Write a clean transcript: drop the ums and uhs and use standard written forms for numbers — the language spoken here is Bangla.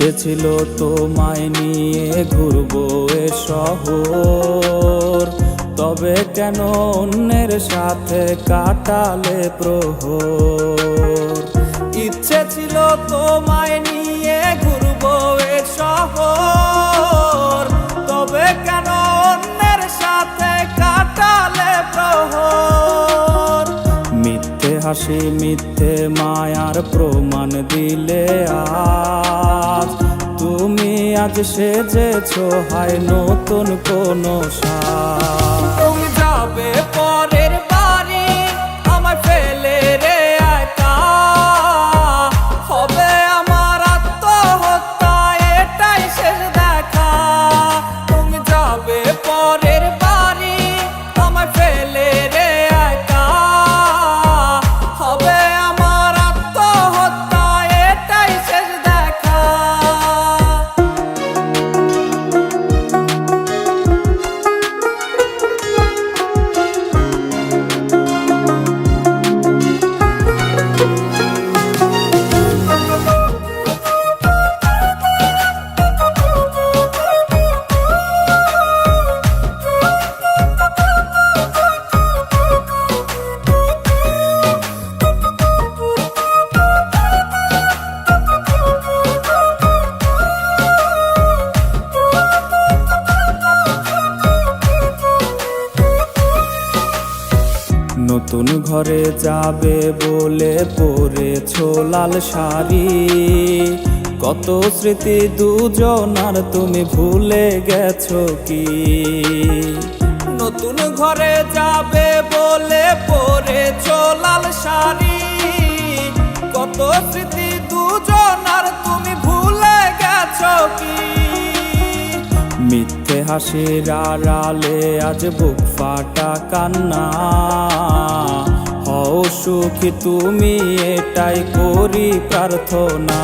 ইচ্ছে ছিল তোমায় নিয়ে ঘুরবো এ শহর, তবে কেন অন্যের সাথে কাটালে প্রহর। ইচ্ছে ছিল তোমায় নিয়ে ঘুরবো এ শহর, তবে কেন অন্যের সাথে কাটালে প্রহর। মিথ্যে হাসি মিথ্যে মায়ার প্রমাণ দিলে আজ, তুমি আজ সেজেছো হয় নতুন কোনো সাজ। তুমি যাবে পরের বাড়ি আমায় ফেলে রে একা, হবে আমার আত্মহত্যা এটাই শেষ দেখা। তুমি যাবে পরের বাড়ি আমায় ফেলে রে একা, হবে আমার আত্মহত্যা এটাই শেষ দেখা। নতুন ঘরে যাবে বলে পরেছো লাল শাড়ি, কত স্মৃতি দুজনার তুমি ভুলে গেছো কি? নতুন ঘরে যাবে বলে পরেছো লাল শাড়ি, কত স্মৃতি দুজনার তুমি ভুলে গেছো কি? মিথ্যে হাসির আড়ালে আজ বুক ফাটা কান্না, হও সুখী তুমি এটাই করি প্রার্থনা।